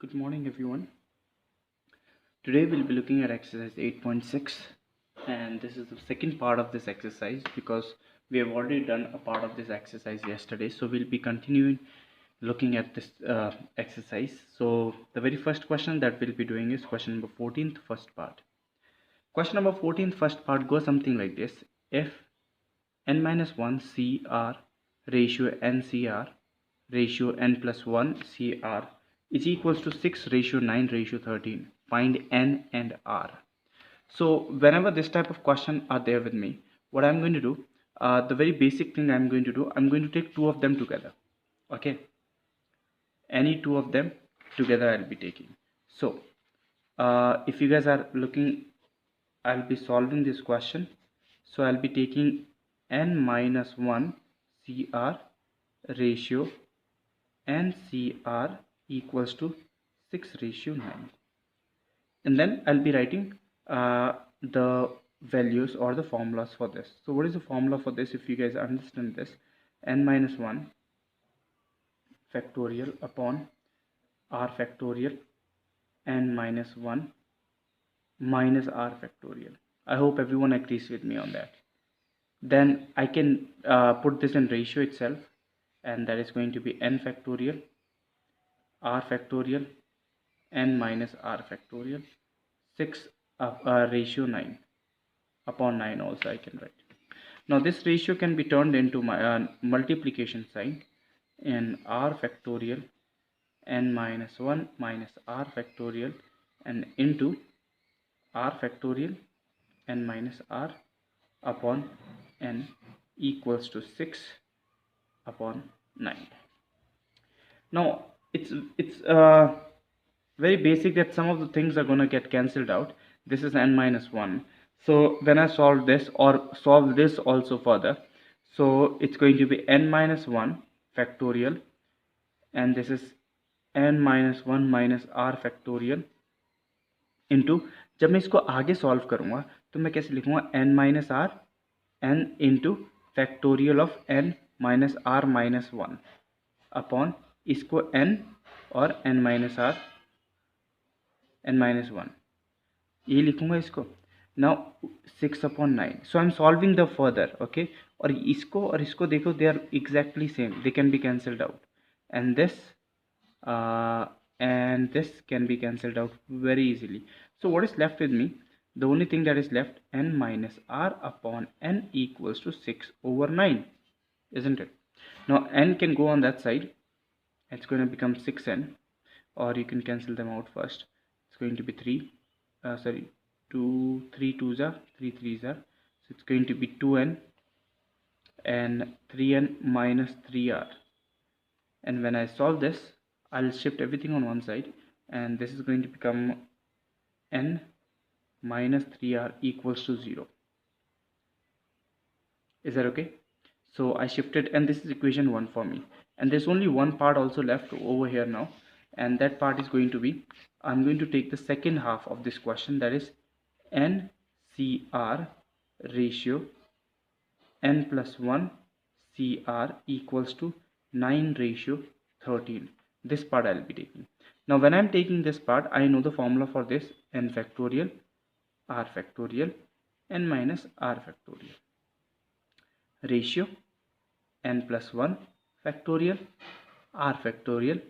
Good morning, everyone. Today we'll be looking at exercise 8.6, and this is the second part of this exercise because we have already done a part of this exercise yesterday. So we'll be continuing looking at this exercise. So the very first question that we'll be doing is question number 14, first part. Question number 14, first part goes something like this: if n minus 1 CR ratio NCR ratio n plus 1 CR is equals to 6 ratio 9 ratio 13. Find n and r. So whenever this type of question are there with me, what I'm going to do, the very basic thing I'm going to do, I'm going to take two of them together. Okay, any two of them together I'll be taking. So if you guys are looking, I'll be solving this question. So I'll be taking n minus 1 CR ratio NCR equals to 6 ratio 9, and then I'll be writing the values or the formulas for this. So what is the formula for this? If you guys understand this, n minus 1 factorial upon r factorial n minus 1 minus r factorial. I hope everyone agrees with me on that. Then I can put this in ratio itself, and that is going to be n factorial r factorial n minus r factorial 6 ratio 9 upon 9 also I can write. Now this ratio can be turned into my multiplication sign in r factorial n minus 1 minus r factorial and into r factorial n minus r upon n equals to 6 upon 9. Now it's very basic that some of the things are going to get cancelled out. This is n minus 1. So when I solve this or solve this also further, so it's going to be n minus 1 factorial, and this is n minus 1 minus r factorial into, जब मैं इसको आगे solve करूँगा तो मैं कैसे लिखूँगा, n minus r n into factorial of n minus r minus 1 upon इसको n और n minus r n minus 1, ये लिखूँगा इसको. Now 6 upon 9. So I am solving the further. Okay, और इसको देखो, they are exactly same, they can be cancelled out, and this can be cancelled out very easily. So what is left with me? The only thing that is left, n minus r upon n equals to 6 over 9, isn't it? Now n can go on that side, it's going to become 6n, or you can cancel them out first. It's going to be 2 3 2s are 3 3s are, so it's going to be 2n and 3n minus 3r. And when I solve this, I'll shift everything on one side, and this is going to become n minus 3r equals to 0. Is that okay? So I shifted, and this is equation 1 for me, and there's only one part also left over here now, and that part is going to be, I'm going to take the second half of this question, that is NCR ratio n plus 1 CR equals to 9 ratio 13. This part I'll be taking. Now when I'm taking this part, I know the formula for this: n factorial r factorial n minus r factorial ratio n plus 1 factorial r factorial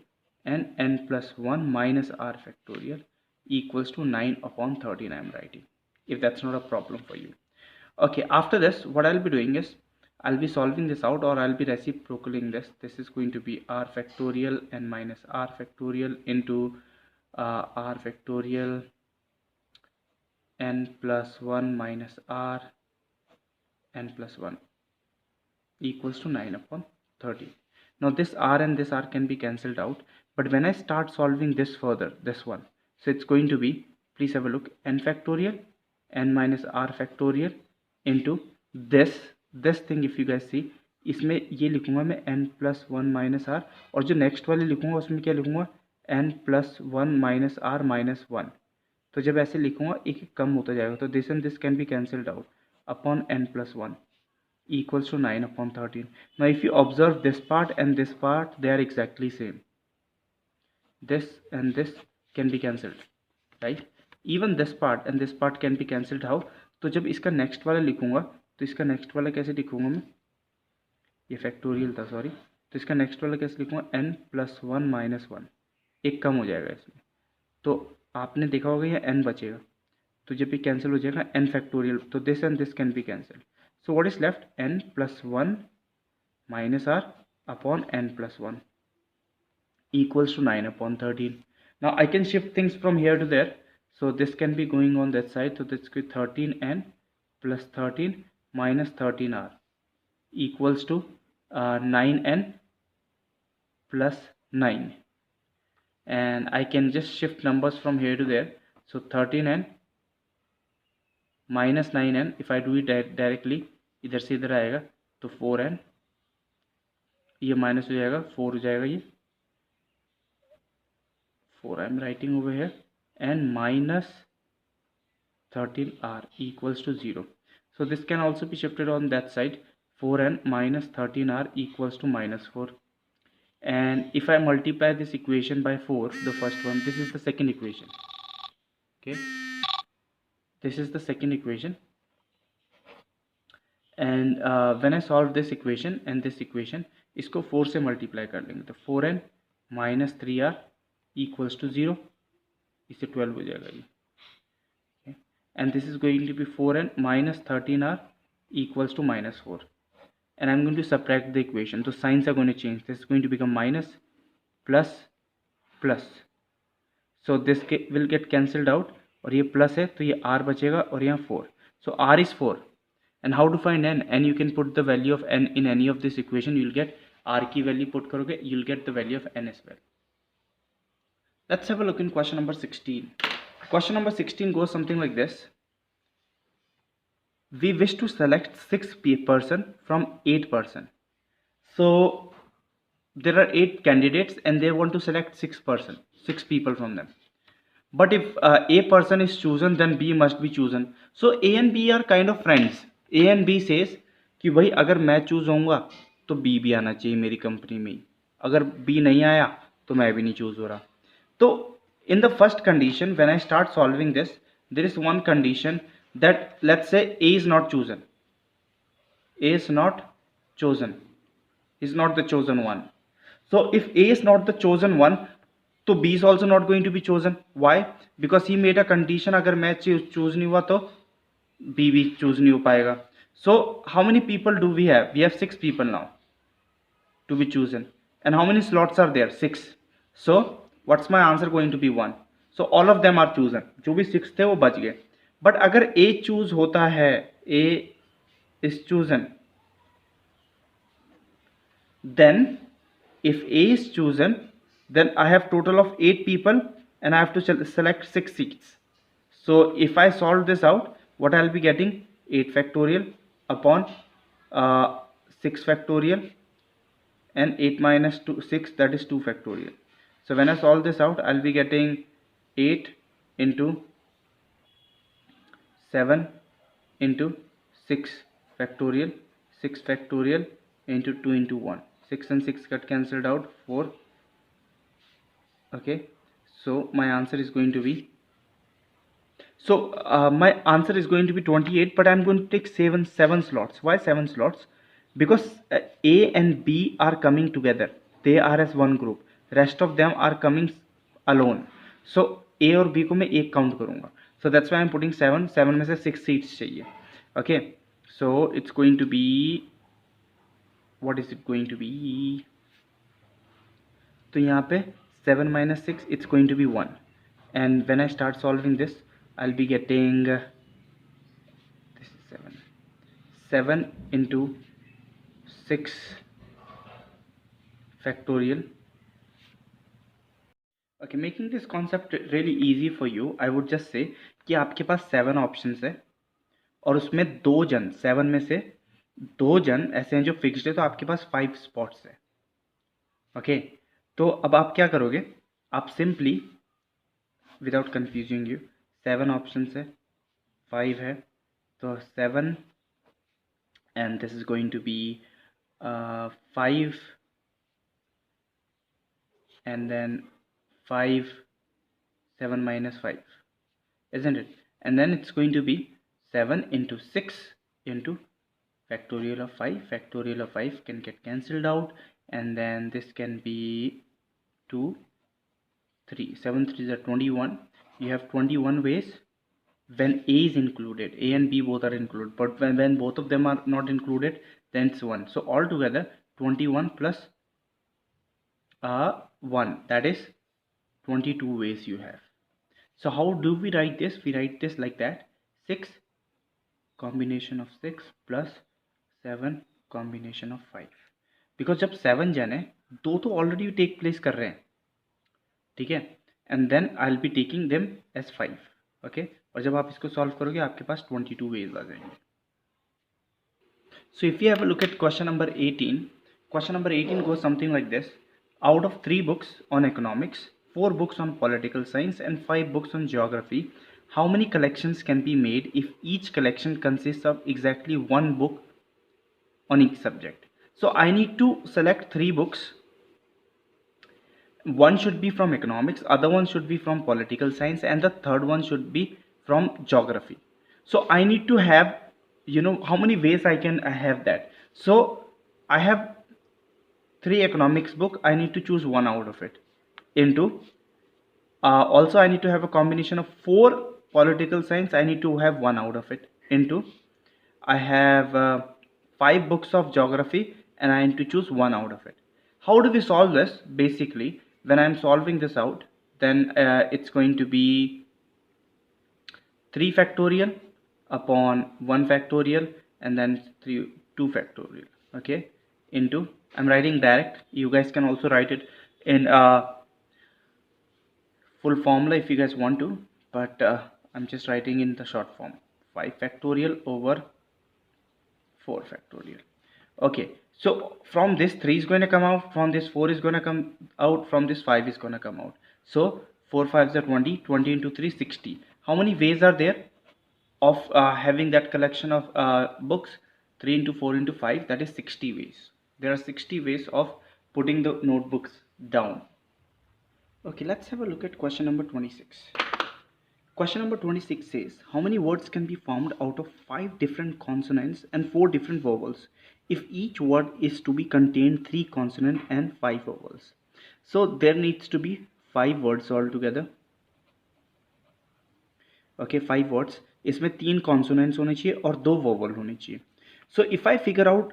and n plus 1 minus r factorial equals to 9 upon 13 I'm writing, if that's not a problem for you. Okay, after this what I'll be doing is, I'll be solving this out, or I'll be reciprocating this. This is going to be r factorial n minus r factorial into r factorial n plus 1 minus r n plus 1 equals to 9 upon 13. Now this r and this r can be cancelled out, but when I start solving this further, this one, so it's going to be, please have a look, n factorial n minus r factorial into this thing. If you guys see, इसमें ये लिखूंगा मैं n plus 1 minus r, और जो next वाले लिखूंगा उसमें क्या लिखूंगा, n plus 1 minus r minus 1. तो जब ऐसे लिखूंगा एक एक कम होता जाएगा, तो this and this can be cancelled out upon n plus 1 equals to 9 upon 13. Now if you observe this part and this part, they are exactly same. this and this can be cancelled, right? Even this part and this part can be cancelled. How? तो जब इसका next वाला लिखूंगा तो इसका next वाला कैसे लिखूंगा मैं, ये फैक्टोरियल था सॉरी, तो इसका नेक्स्ट वाला कैसे लिखूंगा, n+1 - 1, एक कम हो जाएगा इसमें, तो आपने देखा होगा ये n बचेगा, तो जब ये कैंसिल हो जाएगा n फैक्टोरियल, तो this and this can be cancel, so what is left, n+1 - r upon n+1 equals to 9/13. Now I can shift things from here to there, so this can be going on that side, so that's 13n plus 13 minus 13r equals to 9n plus 9, and I can just shift numbers from here to there, so 13n minus 9n, if I do it directly इधर से इधर आएगा तो 4n, ये minus हो जाएगा 4 हो जाएगा, ये 4 I'm writing over here, and minus 13r equals to 0. So this can also be shifted on that side, 4n minus 13r equals to -4. And if I multiply this equation by 4, the first one, this is the second equation, okay, this is the second equation, and when I solve this equation and this equation, इसको 4 से multiply कर लेंगे, तो 4n minus 3r equals to 0, इससे 12 हो जाएगा ये, okay? And this is going to be 4n minus 13r equals to -4, and I'm going to subtract the equation, so signs are going to change, this is going to become minus plus plus, so this will get cancelled out, और ये plus है तो ये r बचेगा और यहाँ 4, so r is 4. And how to find n? And you can put the value of n in any of this equation, you'll get r की value put करोगे, you'll get the value of n as well. Let's have a look in question number 16. Question number 16 goes something like this. We wish to select 6 person from 8 person. So there are 8 candidates and they want to select 6 people from them. But if A person is chosen, then B must be chosen. So A and B are kind of friends. A and B says कि भाई अगर मैं choose होऊंगा तो B भी आना चाहिए मेरी कंपनी में ही, अगर B नहीं आया तो मैं भी नहीं चूज हो रहा. तो in the first condition, when I start solving this, there is one condition that let's say A is not chosen. A is not chosen. Is not the chosen one. So if A is not the chosen one, तो B is also not going to be chosen. Why? Because he made a condition, अगर मैं choose नहीं हुआ तो B भी choose नहीं हो पाएगा. So how many people do we have? We have 6 people now to be chosen. And how many slots are there? 6. So what's my answer going to be? 1. So all of them are chosen. जो भी 6 थे वो बच गए. But अगर A choose होता है, A is chosen, then if A is chosen, then I have total of 8 people and I have to select 6 seats. So if I solve this out, what I'll be getting, 8 factorial upon 6 factorial, and 8 minus 2 6, that is 2 factorial. So when I solve this out, I'll be getting 8 into 7 into 6 factorial, 6 factorial into 2 into 1, 6 and 6 got cancelled out, 4. Okay, so my answer is going to be, my answer is going to be 28, but I'm going to take 7 slots. Why 7 slots? Because A and B are coming together, they are as one group, rest of them are coming alone. So A और B को मैं एक count करूंगा, so that's why I'm putting 7 में से 6 seats चाहिए. Okay, so it's going to be, what is it going to be? तो यहाँ पे 7 minus 6, it's going to be 1, and when I start solving this, I'll be getting this is 7 into 6 factorial. Okay, making this concept really easy for you, I would just say कि आपके पास 7 options है और उसमें 2 जन, 7 में से 2 जन ऐसे हैं जो फिक्स्ड है, तो आपके पास 5 spots है. ओके, तो अब आप क्या करोगे, आप simply without confusing you, 7 options है, 5 है, तो 7 and this is going to be 5 and then 5, 7 minus 5, isn't it? And then it's going to be 7 into 6 into factorial of 5. Factorial of 5 can get cancelled out, and then this can be 2, 3. 7 3s are 21. You have 21 ways when A is included. A and B both are included, but when both of them are not included, then it's 1. So altogether 21 plus 1, that is 22 ways you have. So how do we write this? We write this like that: 6 combination of 6 plus 7 combination of 5. Because जब 7 जन है, दो तो already take place कर रहे हैं, ठीक है, and then I will be taking them as 5. Okay, और जब आप इसको सॉल्व करोगे आपके पास 22 वेज आ जाएंगे. So if you have a look at question number 18 goes something like this: out of 3 books on economics, 4 books on political science and 5 books on geography, how many collections can be made if each collection consists of exactly 1 book on each subject? So I need to select 3 books. One should be from economics, other one should be from political science, and the third one should be from geography. So I need to have, how many ways I can have that. So I have 3 economics book, I need to choose one out of it, into also I need to have a combination of 4 political science, I need to have one out of it, into I have 5 books of geography and I need to choose one out of it. How do we solve this? Basically, when I'm solving this out, then it's going to be 3 factorial upon 1 factorial and then 2 factorial, okay, into, I'm writing direct, you guys can also write it in full formula if you guys want to, but I'm just writing in the short form: 5 factorial over 4 factorial. Okay, so from this 3 is going to come out, from this 4 is going to come out, from this 5 is going to come out. So 4 5s are 20, 20 into 3 60. How many ways are there of having that collection of books? 3 into 4 into 5, that is 60 ways. There are 60 ways of putting the notebooks down. Okay, let's have a look at question number 26. Question number 26 says, how many words can be formed out of 5 different consonants and 4 different vowels if each word is to be contained 3 consonant and 5 vowels? So there needs to be 5 words altogether. Okay, 5 words. इसमें 3 consonants होने चाहिए और 2 vowel होने चाहिए. So if I figure out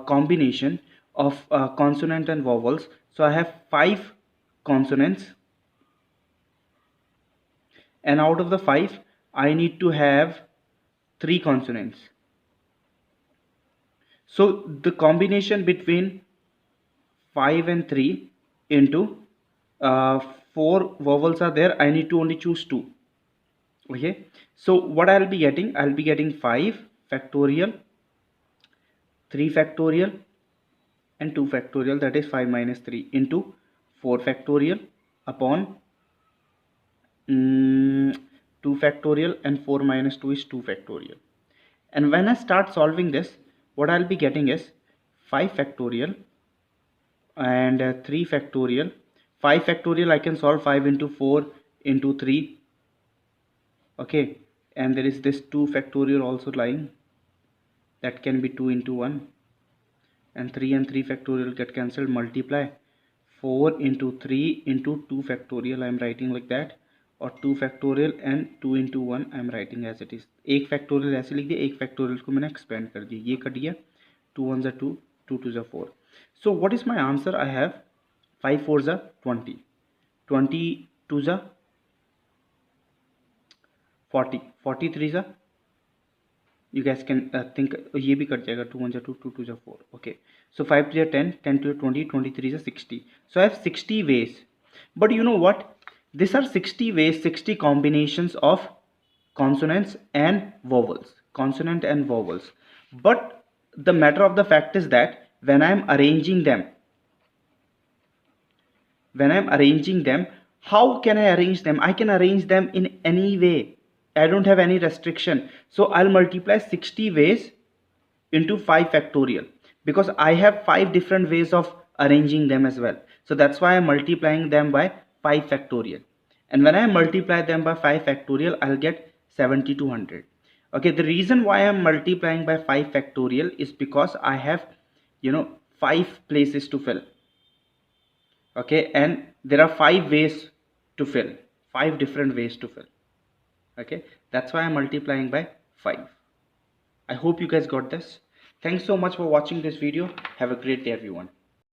combination of consonant and vowels, so I have 5 consonants, and out of the 5 I need to have 3 consonants. So the combination between 5 and 3 into 4 vowels are there, I need to only choose 2. Okay, so what I'll be getting, 5 factorial, 3 factorial and 2 factorial, that is 5 minus 3, into 4 factorial upon 2 factorial, and 4 minus 2 is 2 factorial. And when I start solving this, what I'll be getting is 5 factorial and 3 factorial. 5 factorial I can solve 5 into 4 into 3. Okay, and there is this 2 factorial also lying, that can be 2 into 1, and 3 and 3 factorial get cancelled, multiply 4 into 3 into 2 factorial, I am writing like that, और 2 factorial and 2 into 1 I am writing as it is. एक factorial ऐसे लिख दिया, एक factorial को मैंने expand कर दिया, ये कट गया, 2 1s are 2, 2 2s are 4. So what is my answer? I have 5 4s are 20, 20 2s are 40, 43s are, you guys can think, ये भी कट जाएगा, 2 1s are 2, 2 2s are 4. Okay, so 5 3 are 10, 10 2 are 20, 23 is 60. So I have 60 ways, but you know what? These are 60 ways, 60 combinations of consonants and vowels, consonant and vowels. But the matter of the fact is that when I am arranging them, how can I arrange them? I can arrange them in any way. I don't have any restriction. So I'll multiply 60 ways into 5 factorial, because I have 5 different ways of arranging them as well. So that's why I'm multiplying them by 5 factorial, and when I multiply them by 5 factorial, I'll get 7200. Okay, the reason why I'm multiplying by 5 factorial is because I have 5 places to fill. Okay, and there are 5 ways to fill, 5 different ways to fill. Okay, that's why I'm multiplying by 5. I hope you guys got this. Thanks so much for watching this video. Have a great day, everyone.